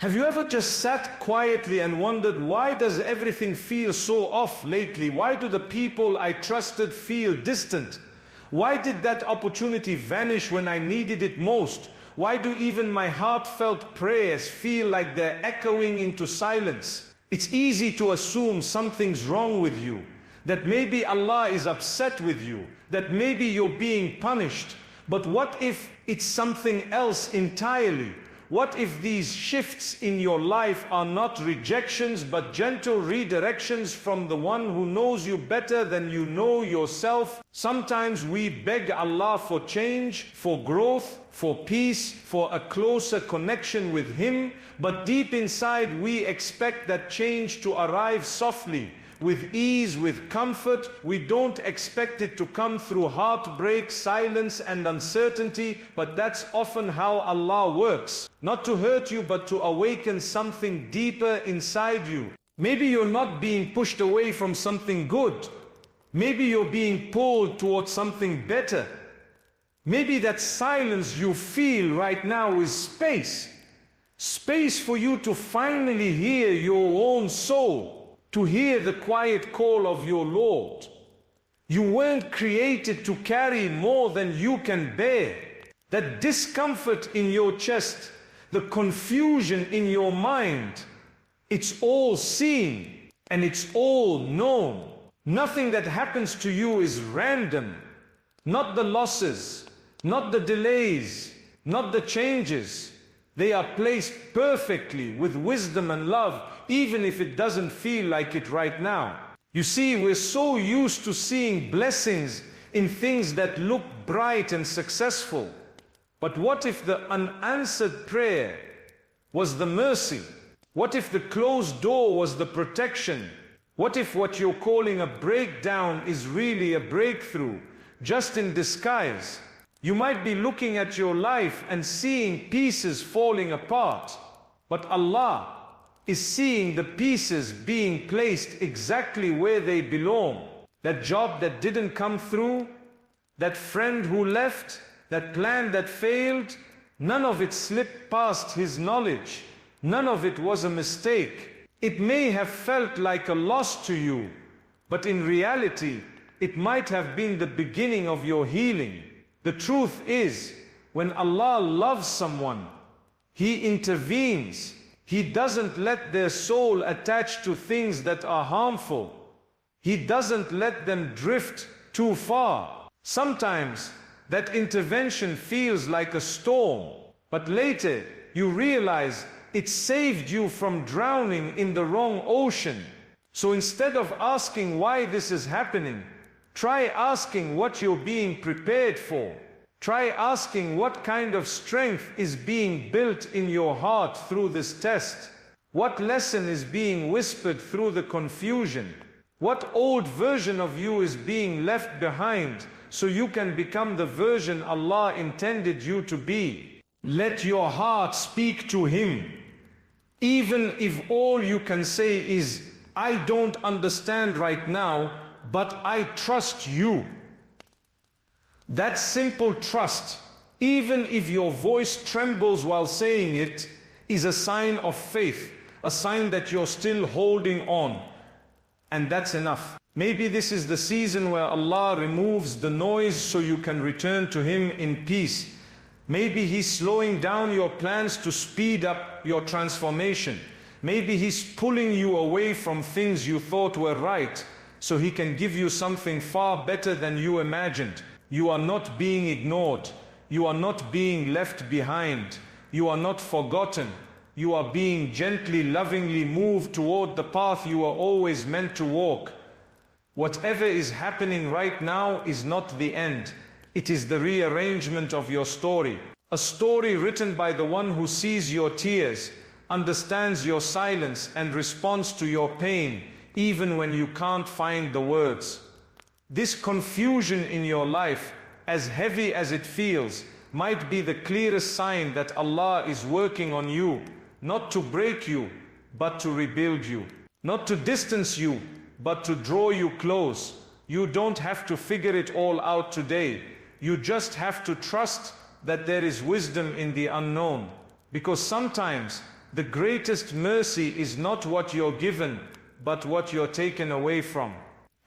Have you ever just sat quietly and wondered, why does everything feel so off lately? Why do the people I trusted feel distant? Why did that opportunity vanish when I needed it most? Why do even my heartfelt prayers feel like they're echoing into silence? It's easy to assume something's wrong with you, that maybe Allah is upset with you, that maybe you're being punished. But what if it's something else entirely? What if these shifts in your life are not rejections but gentle redirections from the one who knows you better than you know yourself? Sometimes we beg Allah for change, for growth, for peace, for a closer connection with Him, but deep inside we expect that change to arrive softly, with ease, with comfort. We don't expect it to come through heartbreak, silence and uncertainty, but that's often how Allah works. Not to hurt you, but to awaken something deeper inside you. Maybe you're not being pushed away from something good. Maybe you're being pulled towards something better. Maybe that silence you feel right now is space. Space for you to finally hear your own soul, to hear the quiet call of your Lord. You weren't created to carry more than you can bear. That discomfort in your chest, the confusion in your mind, it's all seen and it's all known. Nothing that happens to you is random. Not the losses, not the delays, not the changes. They are placed perfectly with wisdom and love, even if it doesn't feel like it right now. You see, we're so used to seeing blessings in things that look bright and successful. But what if the unanswered prayer was the mercy? What if the closed door was the protection? What if what you're calling a breakdown is really a breakthrough, just in disguise? You might be looking at your life and seeing pieces falling apart, but Allah is seeing the pieces being placed exactly where they belong. That job that didn't come through, that friend who left, that plan that failed, none of it slipped past His knowledge. None of it was a mistake. It may have felt like a loss to you, but in reality, it might have been the beginning of your healing. The truth is, when Allah loves someone, He intervenes. He doesn't let their soul attach to things that are harmful. He doesn't let them drift too far. Sometimes that intervention feels like a storm, but later you realize it saved you from drowning in the wrong ocean. So instead of asking why this is happening, try asking what you're being prepared for. Try asking what kind of strength is being built in your heart through this test. What lesson is being whispered through the confusion? What old version of you is being left behind so you can become the version Allah intended you to be? Let your heart speak to Him. Even if all you can say is, I don't understand right now, but I trust you. That simple trust, even if your voice trembles while saying it, is a sign of faith, a sign that you're still holding on. And that's enough. Maybe this is the season where Allah removes the noise so you can return to Him in peace. Maybe He's slowing down your plans to speed up your transformation. Maybe He's pulling you away from things you thought were right, so He can give you something far better than you imagined. You are not being ignored. You are not being left behind. You are not forgotten. You are being gently, lovingly moved toward the path you are always meant to walk. Whatever is happening right now is not the end. It is the rearrangement of your story. A story written by the one who sees your tears, understands your silence and responds to your pain, even when you can't find the words. This confusion in your life, as heavy as it feels, might be the clearest sign that Allah is working on you, not to break you, but to rebuild you. Not to distance you, but to draw you close. You don't have to figure it all out today. You just have to trust that there is wisdom in the unknown. Because sometimes the greatest mercy is not what you're given, but what you're taken away from.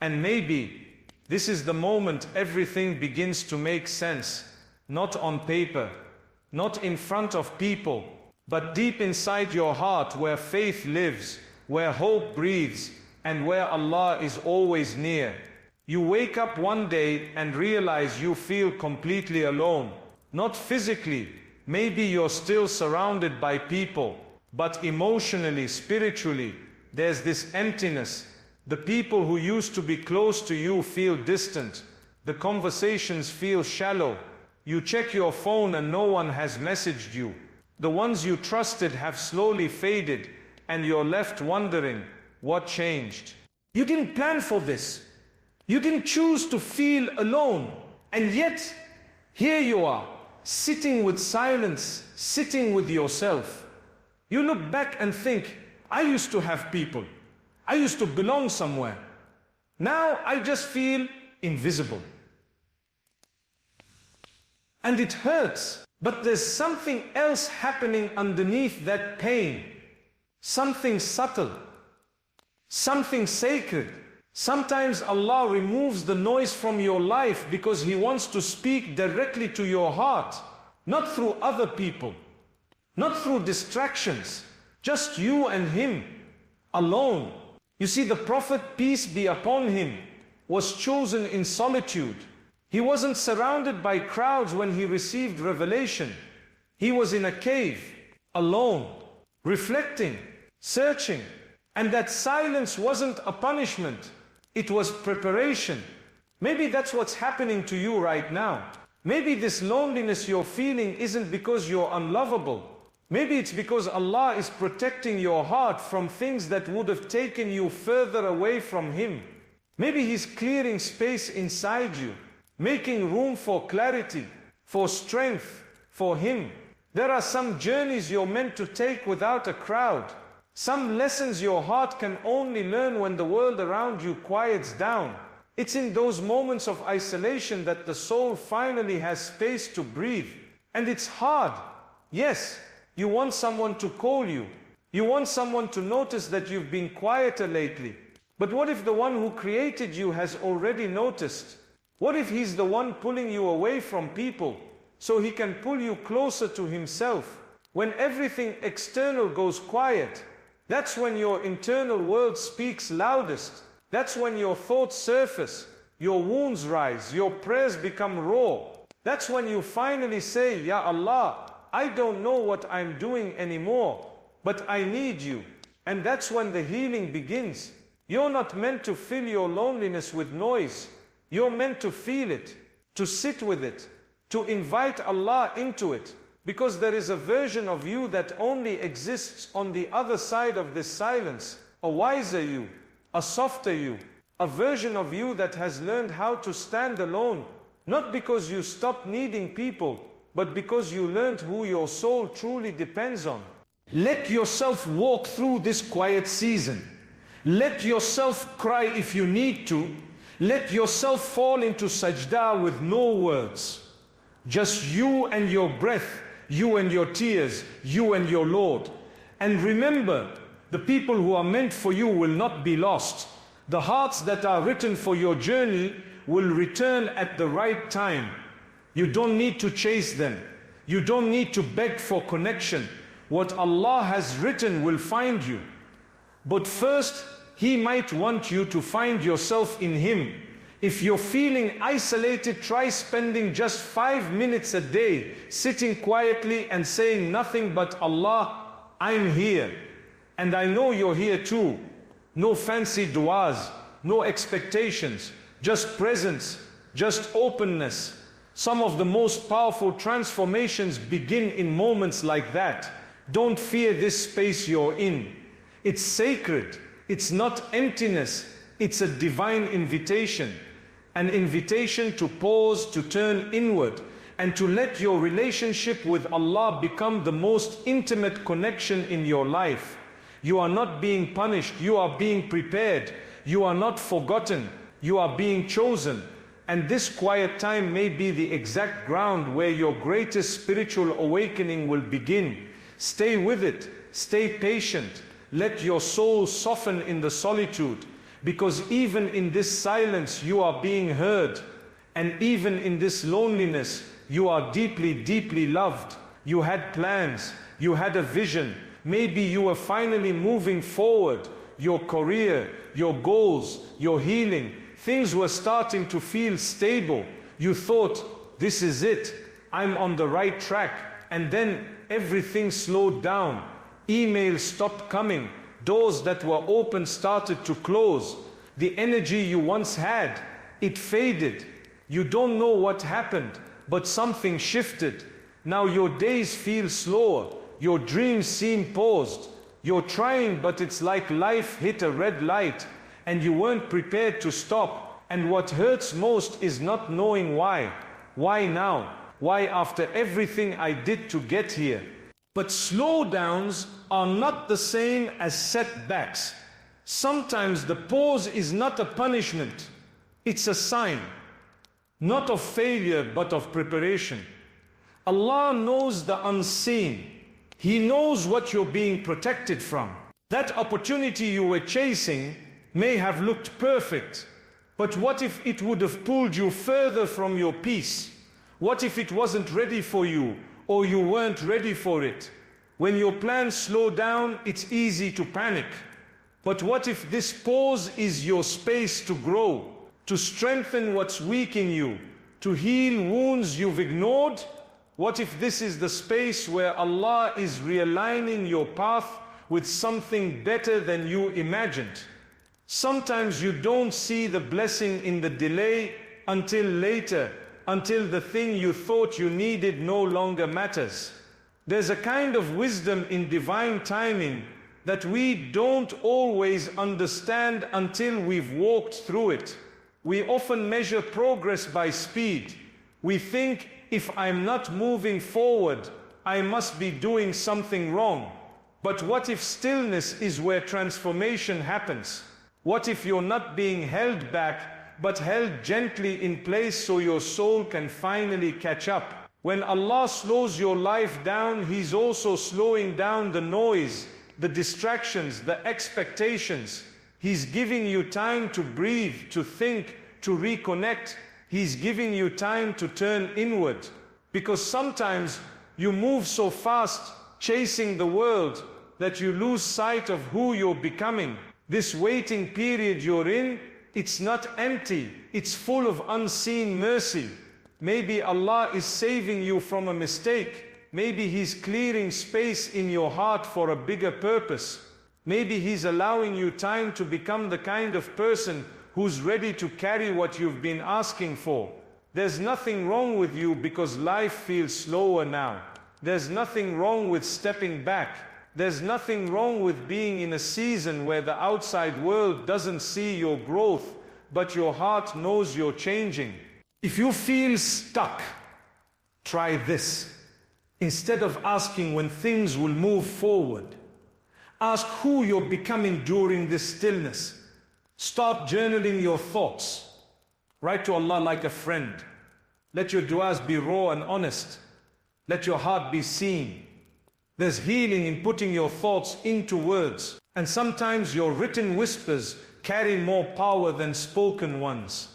And maybe this is the moment everything begins to make sense, not on paper, not in front of people, but deep inside your heart where faith lives, where hope breathes, and where Allah is always near. You wake up one day and realize you feel completely alone. Not physically, maybe you're still surrounded by people, but emotionally, spiritually, there's this emptiness. The people who used to be close to you feel distant. The conversations feel shallow. You check your phone and no one has messaged you. The ones you trusted have slowly faded, and you're left wondering, what changed? You didn't plan for this. You didn't choose to feel alone. And yet, here you are, sitting with silence, sitting with yourself. You look back and think, I used to have people. I used to belong somewhere. Now I just feel invisible. And it hurts, but there's something else happening underneath that pain. Something subtle, something sacred. Sometimes Allah removes the noise from your life because He wants to speak directly to your heart, not through other people, not through distractions, just you and Him, alone. You see, the Prophet, peace be upon him, was chosen in solitude. He wasn't surrounded by crowds when he received revelation. He was in a cave, alone, reflecting, searching. And that silence wasn't a punishment, it was preparation. Maybe that's what's happening to you right now. Maybe this loneliness you're feeling isn't because you're unlovable. Maybe it's because Allah is protecting your heart from things that would have taken you further away from Him. Maybe He's clearing space inside you, making room for clarity, for strength, for Him. There are some journeys you're meant to take without a crowd. Some lessons your heart can only learn when the world around you quiets down. It's in those moments of isolation that the soul finally has space to breathe. And it's hard. Yes, you want someone to call you. You want someone to notice that you've been quieter lately. But what if the one who created you has already noticed? What if He's the one pulling you away from people so He can pull you closer to Himself? When everything external goes quiet, that's when your internal world speaks loudest. That's when your thoughts surface, your wounds rise, your prayers become raw. That's when you finally say, Ya Allah, I don't know what I'm doing anymore, but I need you. And that's when the healing begins. You're not meant to fill your loneliness with noise. You're meant to feel it, to sit with it, to invite Allah into it. Because there is a version of you that only exists on the other side of this silence. A wiser you, a softer you, a version of you that has learned how to stand alone. Not because you stopped needing people, but because you learned who your soul truly depends on. Let yourself walk through this quiet season. Let yourself cry if you need to. Let yourself fall into sajda with no words. Just you and your breath, you and your tears, you and your Lord. And remember, the people who are meant for you will not be lost. The hearts that are written for your journey will return at the right time. You don't need to chase them. You don't need to beg for connection. What Allah has written will find you. But first, He might want you to find yourself in Him. If you're feeling isolated, try spending just 5 minutes a day, sitting quietly and saying nothing but, Allah, I'm here. And I know you're here too. No fancy du'as, no expectations, just presence, just openness. Some of the most powerful transformations begin in moments like that. Don't fear this space you're in. It's sacred. It's not emptiness. It's a divine invitation. An invitation to pause, to turn inward, and to let your relationship with Allah become the most intimate connection in your life. You are not being punished. You are being prepared. You are not forgotten. You are being chosen. And this quiet time may be the exact ground where your greatest spiritual awakening will begin. Stay with it. Stay patient. Let your soul soften in the solitude, because even in this silence you are being heard, and even in this loneliness you are deeply, deeply loved. You had plans, you had a vision, maybe you were finally moving forward, your career, your goals, your healing, things were starting to feel stable. You thought, this is it, I'm on the right track, and then everything slowed down. Emails stopped coming, doors that were open started to close. The energy you once had, it faded. You don't know what happened, but something shifted. Now your days feel slower, your dreams seem paused. You're trying, but it's like life hit a red light, and you weren't prepared to stop. And what hurts most is not knowing why. Why now? Why after everything I did to get here? But slowdowns are not the same as setbacks. Sometimes the pause is not a punishment, it's a sign, not of failure but of preparation. Allah knows the unseen. He knows what you're being protected from. That opportunity you were chasing may have looked perfect, but what if it would have pulled you further from your peace? What if it wasn't ready for you, or you weren't ready for it? When your plans slow down, it's easy to panic. But what if this pause is your space to grow, to strengthen what's weak in you, to heal wounds you've ignored? What if this is the space where Allah is realigning your path with something better than you imagined? Sometimes you don't see the blessing in the delay until later, until the thing you thought you needed no longer matters. There's a kind of wisdom in divine timing that we don't always understand until we've walked through it. We often measure progress by speed. We think, if I'm not moving forward, I must be doing something wrong. But what if stillness is where transformation happens? What if you're not being held back, but held gently in place so your soul can finally catch up? When Allah slows your life down, He's also slowing down the noise, the distractions, the expectations. He's giving you time to breathe, to think, to reconnect. He's giving you time to turn inward. Because sometimes you move so fast, chasing the world, that you lose sight of who you're becoming. This waiting period you're in, it's not empty, it's full of unseen mercy. Maybe Allah is saving you from a mistake. Maybe He's clearing space in your heart for a bigger purpose. Maybe He's allowing you time to become the kind of person who's ready to carry what you've been asking for. There's nothing wrong with you because life feels slower now. There's nothing wrong with stepping back. There's nothing wrong with being in a season where the outside world doesn't see your growth, but your heart knows you're changing. If you feel stuck, try this. Instead of asking when things will move forward, ask who you're becoming during this stillness. Start journaling your thoughts. Write to Allah like a friend. Let your du'as be raw and honest. Let your heart be seen. There's healing in putting your thoughts into words. And sometimes your written whispers carry more power than spoken ones.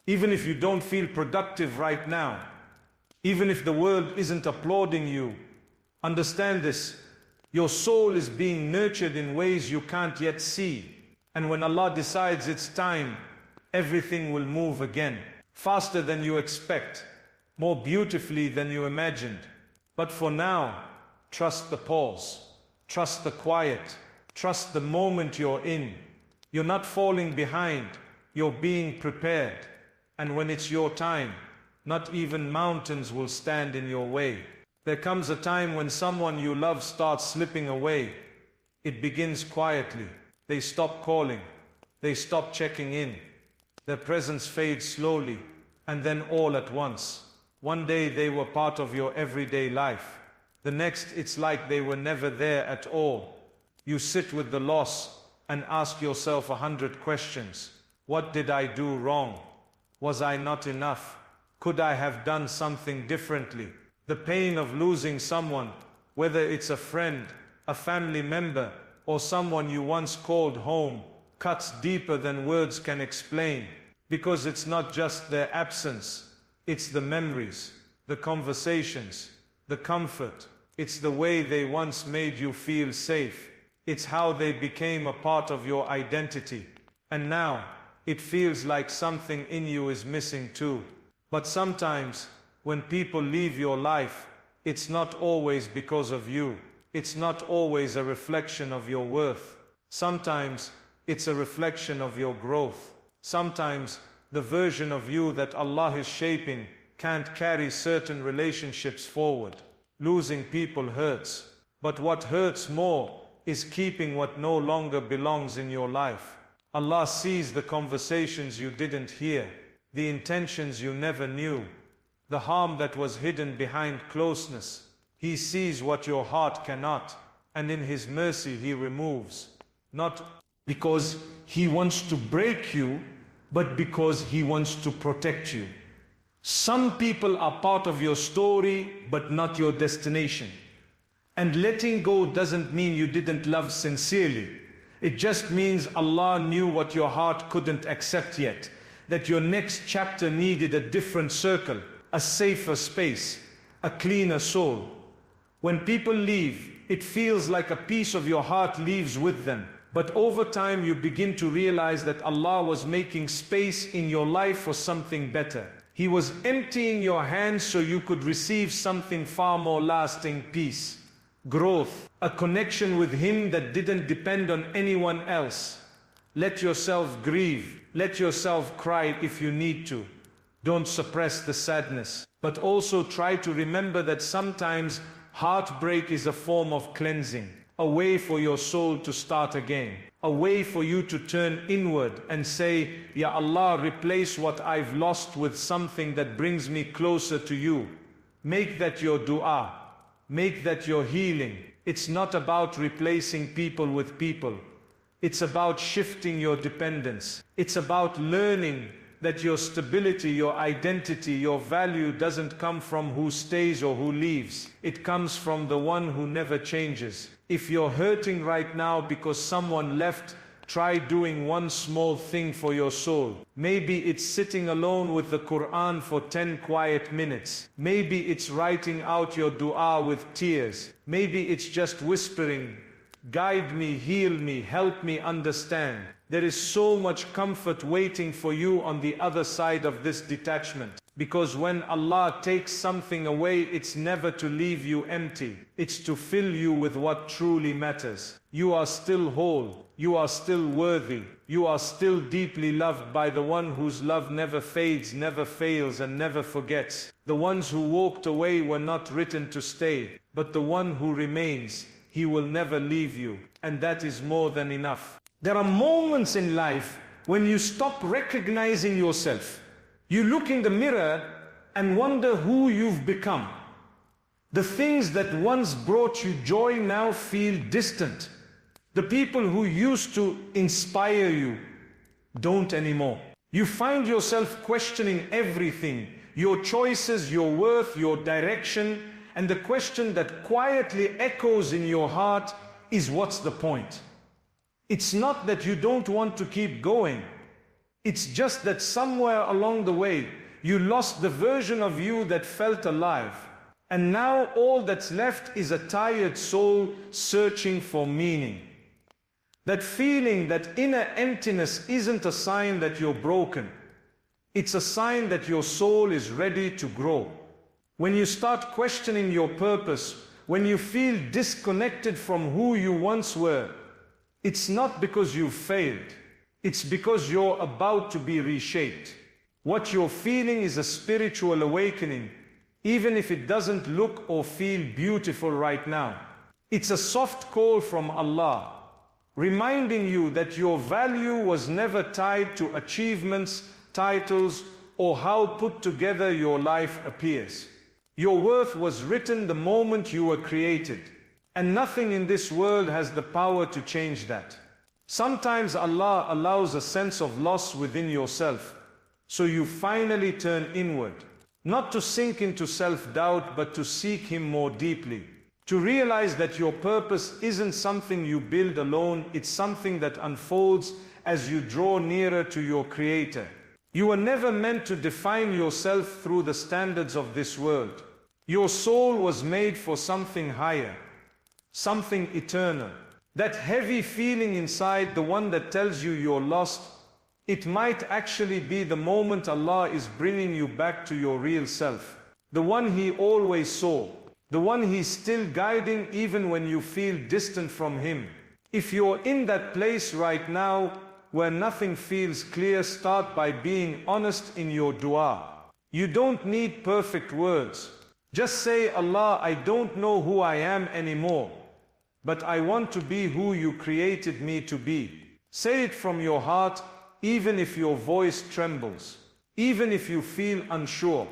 Even if you don't feel productive right now, even if the world isn't applauding you, understand this: your soul is being nurtured in ways you can't yet see. And when Allah decides it's time, everything will move again, faster than you expect, more beautifully than you imagined. But for now, trust the pause, trust the quiet, trust the moment you're in. You're not falling behind, you're being prepared. And when it's your time, not even mountains will stand in your way. There comes a time when someone you love starts slipping away. It begins quietly. They stop calling. They stop checking in. Their presence fades slowly, and then all at once. One day they were part of your everyday life. The next, it's like they were never there at all. You sit with the loss and ask yourself 100 questions. What did I do wrong? Was I not enough? Could I have done something differently? The pain of losing someone, whether it's a friend, a family member, or someone you once called home cuts deeper than words can explain, because it's not just their absence, it's the memories, the conversations, the comfort. It's the way they once made you feel safe. It's how they became a part of your identity. And now, it feels like something in you is missing too. But sometimes, when people leave your life, it's not always because of you. It's not always a reflection of your worth. Sometimes, it's a reflection of your growth. Sometimes, the version of you that Allah is shaping can't carry certain relationships forward. Losing people hurts. But what hurts more is keeping what no longer belongs in your life. Allah sees the conversations you didn't hear, the intentions you never knew, the harm that was hidden behind closeness. He sees what your heart cannot, and in His mercy He removes. Not because He wants to break you, but because He wants to protect you. Some people are part of your story, but not your destination. And letting go doesn't mean you didn't love sincerely. It just means Allah knew what your heart couldn't accept yet, that your next chapter needed a different circle, a safer space, a cleaner soul. When people leave, it feels like a piece of your heart leaves with them. But over time you begin to realize that Allah was making space in your life for something better. He was emptying your hands so you could receive something far more lasting: peace, growth, a connection with Him that didn't depend on anyone else. Let yourself grieve, let yourself cry if you need to. Don't suppress the sadness, but also try to remember that sometimes heartbreak is a form of cleansing, a way for your soul to start again, a way for you to turn inward and say, Ya Allah, replace what I've lost with something that brings me closer to you. Make that your dua. Make that your healing. It's not about replacing people with people. It's about shifting your dependence. It's about learning that your stability, your identity, your value doesn't come from who stays or who leaves. It comes from the one who never changes. If you're hurting right now because someone left, try doing one small thing for your soul. Maybe it's sitting alone with the Qur'an for 10 quiet minutes. Maybe it's writing out your dua with tears. Maybe it's just whispering, guide me, heal me, help me understand. There is so much comfort waiting for you on the other side of this detachment. Because when Allah takes something away, it's never to leave you empty. It's to fill you with what truly matters. You are still whole. You are still worthy. You are still deeply loved by the one whose love never fades, never fails, and never forgets. The ones who walked away were not written to stay, but the one who remains, He will never leave you. And that is more than enough. There are moments in life when you stop recognizing yourself. You look in the mirror and wonder who you've become. The things that once brought you joy now feel distant. The people who used to inspire you don't anymore. You find yourself questioning everything, your choices, your worth, your direction, and the question that quietly echoes in your heart is, what's the point? It's not that you don't want to keep going. It's just that somewhere along the way, you lost the version of you that felt alive. And now all that's left is a tired soul searching for meaning. That feeling, that inner emptiness isn't a sign that you're broken. It's a sign that your soul is ready to grow. When you start questioning your purpose, when you feel disconnected from who you once were, it's not because you've failed. It's because you're about to be reshaped. What you're feeling is a spiritual awakening, even if it doesn't look or feel beautiful right now. It's a soft call from Allah, reminding you that your value was never tied to achievements, titles, or how put together your life appears. Your worth was written the moment you were created, and nothing in this world has the power to change that. Sometimes Allah allows a sense of loss within yourself, so you finally turn inward, not to sink into self-doubt, but to seek Him more deeply, To realize that your purpose isn't something you build alone, it's something that unfolds as you draw nearer to your Creator. You were never meant to define yourself through the standards of this world. Your soul was made for something higher, something eternal. That heavy feeling inside, the one that tells you you're lost, it might actually be the moment Allah is bringing you back to your real self. The one He always saw. The one He's still guiding even when you feel distant from Him. If you're in that place right now where nothing feels clear, start by being honest in your dua. You don't need perfect words. Just say, Allah, I don't know who I am anymore, but I want to be who you created me to be. Say it from your heart, even if your voice trembles, even if you feel unsure.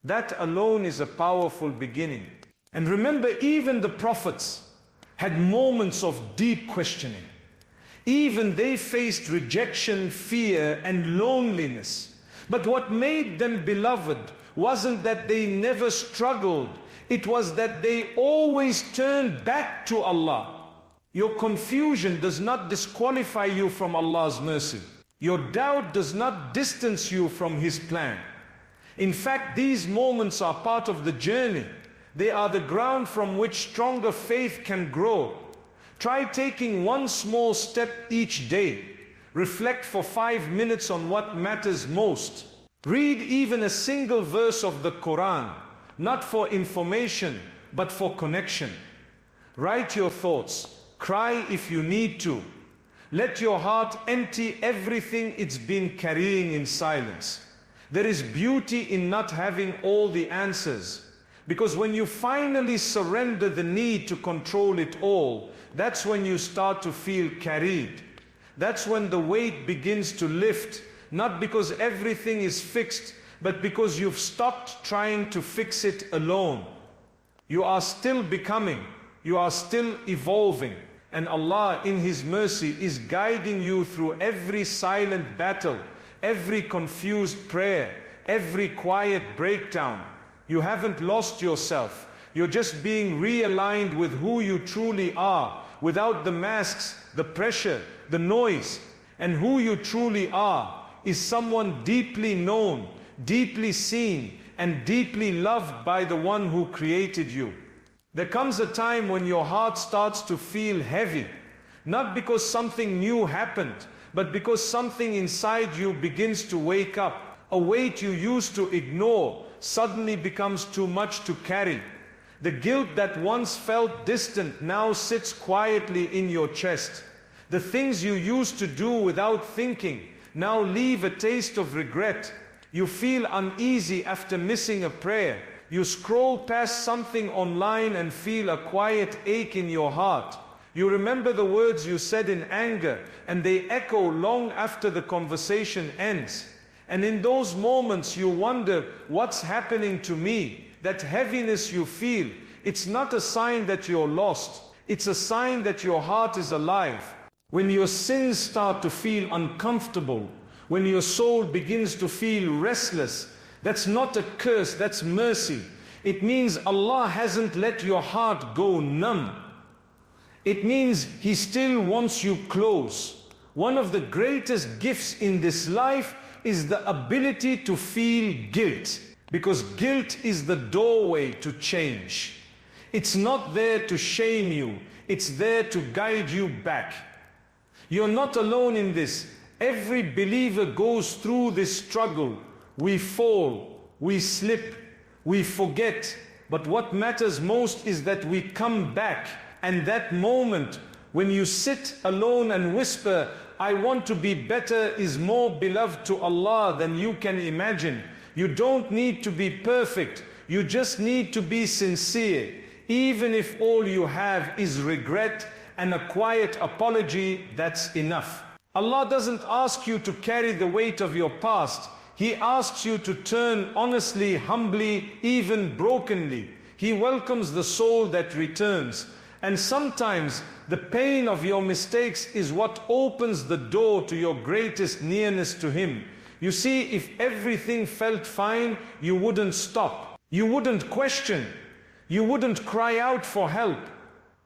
That alone is a powerful beginning. And remember, even the prophets had moments of deep questioning. Even they faced rejection, fear, and loneliness. But what made them beloved wasn't that they never struggled. It was that they always turned back to Allah. Your confusion does not disqualify you from Allah's mercy. Your doubt does not distance you from His plan. In fact, these moments are part of the journey. They are the ground from which stronger faith can grow. Try taking one small step each day. Reflect for 5 minutes on what matters most. Read even a single verse of the Qur'an, not for information, but for connection. Write your thoughts. Cry if you need to. Let your heart empty everything it's been carrying in silence. There is beauty in not having all the answers, because when you finally surrender the need to control it all, that's when you start to feel carried. That's when the weight begins to lift, not because everything is fixed, but because you've stopped trying to fix it alone. You are still becoming, you are still evolving, and Allah in His mercy is guiding you through every silent battle, every confused prayer, every quiet breakdown. You haven't lost yourself. You're just being realigned with who you truly are, without the masks, the pressure, the noise. And who you truly are is someone deeply known, deeply seen, and deeply loved by the one who created you. There comes a time when your heart starts to feel heavy, not because something new happened, but because something inside you begins to wake up. A weight you used to ignore suddenly becomes too much to carry. The guilt that once felt distant now sits quietly in your chest. The things you used to do without thinking now leave a taste of regret. You feel uneasy after missing a prayer. You scroll past something online and feel a quiet ache in your heart. You remember the words you said in anger, and they echo long after the conversation ends. And in those moments you wonder, what's happening to me? That heaviness you feel, it's not a sign that you're lost. It's a sign that your heart is alive. When your sins start to feel uncomfortable, when your soul begins to feel restless, that's not a curse, that's mercy. It means Allah hasn't let your heart go numb. It means He still wants you close. One of the greatest gifts in this life is the ability to feel guilt, because guilt is the doorway to change. It's not there to shame you, it's there to guide you back. You're not alone in this. Every believer goes through this struggle. We fall, we slip, we forget, but what matters most is that we come back. And that moment when you sit alone and whisper, I want to be better, is more beloved to Allah than you can imagine. You don't need to be perfect. You just need to be sincere. Even if all you have is regret and a quiet apology, that's enough. Allah doesn't ask you to carry the weight of your past. He asks you to turn honestly, humbly, even brokenly. He welcomes the soul that returns. And sometimes the pain of your mistakes is what opens the door to your greatest nearness to Him. You see, if everything felt fine, you wouldn't stop. You wouldn't question. You wouldn't cry out for help.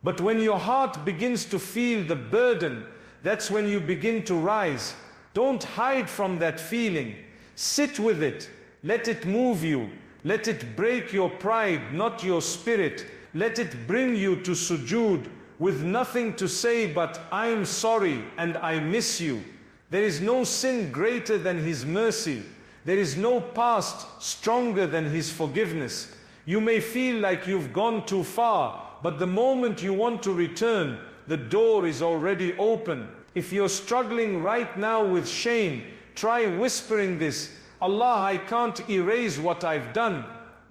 But when your heart begins to feel the burden, that's when you begin to rise. Don't hide from that feeling. Sit with it. Let it move you. Let it break your pride, not your spirit. Let it bring you to sujood with nothing to say but, I'm sorry and I miss you. There is no sin greater than His mercy. There is no past stronger than His forgiveness. You may feel like you've gone too far, but the moment you want to return, the door is already open. If you're struggling right now with shame, try whispering this, Allah, I can't erase what I've done,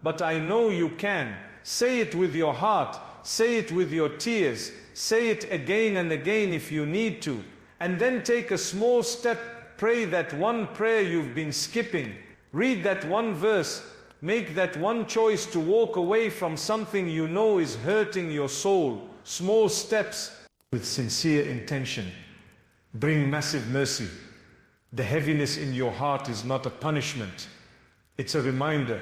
but I know you can. Say it with your heart, say it with your tears, say it again and again if you need to. And then take a small step, pray that one prayer you've been skipping. Read that one verse, make that one choice to walk away from something you know is hurting your soul. Small steps with sincere intention bring massive mercy. The heaviness in your heart is not a punishment, it's a reminder.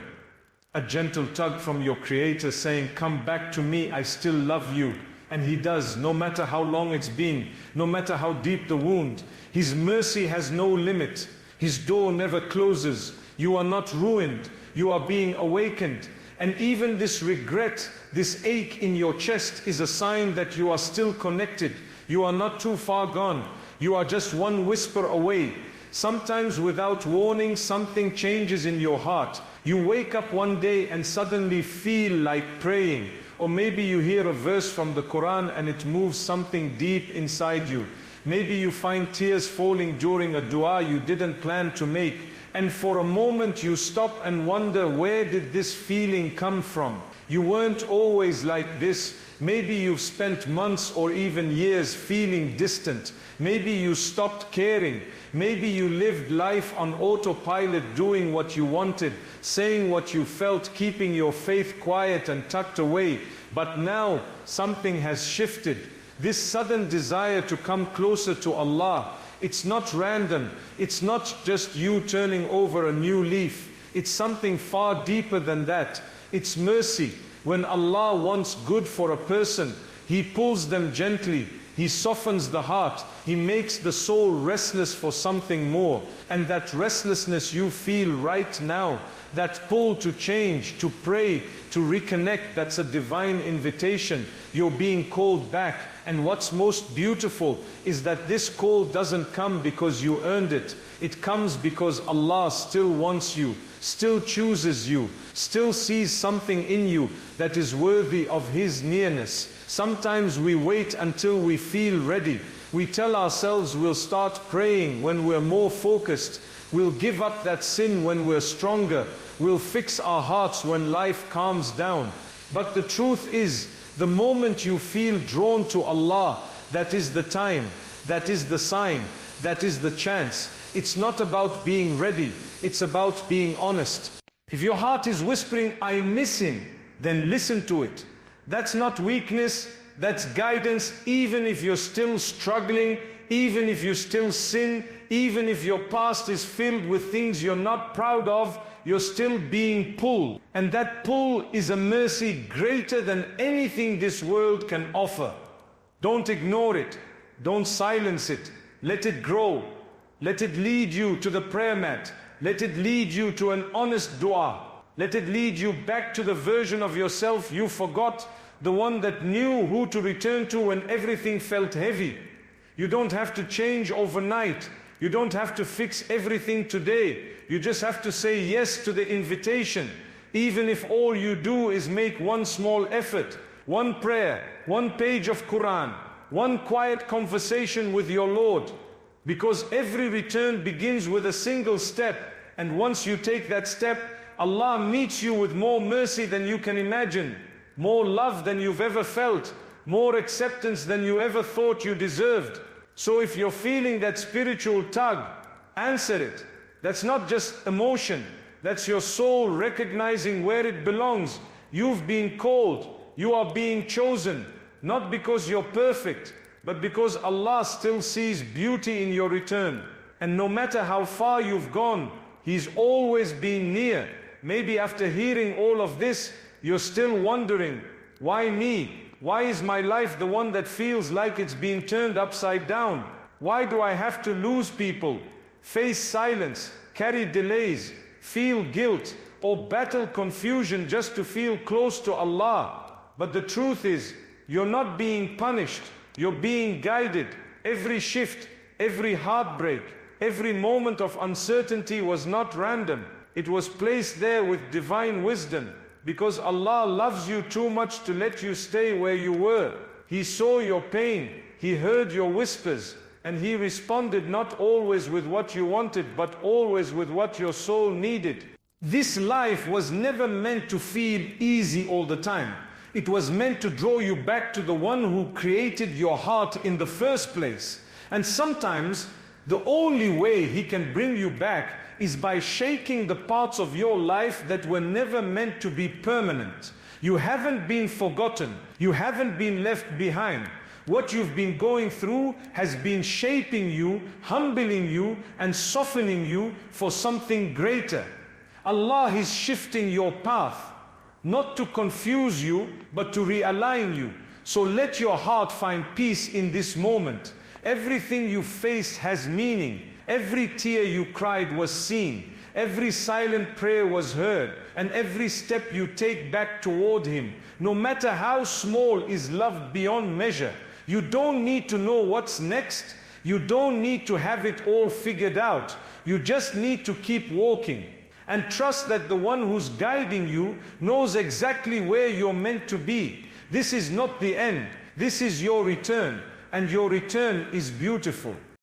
A gentle tug from your Creator saying, come back to me, I still love you. And He does, no matter how long it's been, no matter how deep the wound. His mercy has no limit. His door never closes. You are not ruined. You are being awakened. And even this regret, this ache in your chest is a sign that you are still connected. You are not too far gone. You are just one whisper away. Sometimes without warning, something changes in your heart. You wake up one day and suddenly feel like praying. Or maybe you hear a verse from the Qur'an and it moves something deep inside you. Maybe you find tears falling during a dua you didn't plan to make. And for a moment you stop and wonder, where did this feeling come from? You weren't always like this. Maybe you've spent months or even years feeling distant. Maybe you stopped caring. Maybe you lived life on autopilot, doing what you wanted, saying what you felt, keeping your faith quiet and tucked away. But now something has shifted. This sudden desire to come closer to Allah, it's not random. It's not just you turning over a new leaf. It's something far deeper than that. It's mercy. When Allah wants good for a person, He pulls them gently. He softens the heart. He makes the soul restless for something more. And that restlessness you feel right now, that pull to change, to pray, to reconnect, that's a divine invitation. You're being called back. And what's most beautiful is that this call doesn't come because you earned it. It comes because Allah still wants you, still chooses you, still sees something in you that is worthy of His nearness. Sometimes we wait until we feel ready. We tell ourselves we'll start praying when we're more focused. We'll give up that sin when we're stronger. We'll fix our hearts when life calms down. But the truth is, the moment you feel drawn to Allah, that is the time, that is the sign, that is the chance. It's not about being ready, it's about being honest. If your heart is whispering, I miss Him, then listen to it. That's not weakness, that's guidance. Even if you're still struggling, even if you still sin, even if your past is filled with things you're not proud of, you're still being pulled. And that pull is a mercy greater than anything this world can offer. Don't ignore it. Don't silence it. Let it grow. Let it lead you to the prayer mat. Let it lead you to an honest dua. Let it lead you back to the version of yourself you forgot, the one that knew who to return to when everything felt heavy. You don't have to change overnight. You don't have to fix everything today. You just have to say yes to the invitation. Even if all you do is make one small effort, one prayer, one page of Qur'an, one quiet conversation with your Lord. Because every return begins with a single step. And once you take that step, Allah meets you with more mercy than you can imagine, more love than you've ever felt, more acceptance than you ever thought you deserved. So if you're feeling that spiritual tug, answer it. That's not just emotion. That's your soul recognizing where it belongs. You've been called. You are being chosen. Not because you're perfect, but because Allah still sees beauty in your return. And no matter how far you've gone, He's always been near. Maybe after hearing all of this, you're still wondering, why me? Why is my life the one that feels like it's being turned upside down? Why do I have to lose people, face silence, carry delays, feel guilt, or battle confusion just to feel close to Allah? But the truth is, you're not being punished, you're being guided. Every shift, every heartbreak, every moment of uncertainty was not random. It was placed there with divine wisdom, because Allah loves you too much to let you stay where you were. He saw your pain, He heard your whispers, and He responded not always with what you wanted, but always with what your soul needed. This life was never meant to feel easy all the time. It was meant to draw you back to the one who created your heart in the first place. And sometimes the only way He can bring you back is by shaking the parts of your life that were never meant to be permanent. You haven't been forgotten. You haven't been left behind. What you've been going through has been shaping you, humbling you, and softening you for something greater. Allah is shifting your path, not to confuse you, but to realign you. So let your heart find peace in this moment. Everything you faced has meaning. Every tear you cried was seen. Every silent prayer was heard. And every step you take back toward Him, no matter how small, is loved beyond measure. You don't need to know what's next. You don't need to have it all figured out. You just need to keep walking. And trust that the one who's guiding you knows exactly where you're meant to be. This is not the end. This is your return. And your return is beautiful.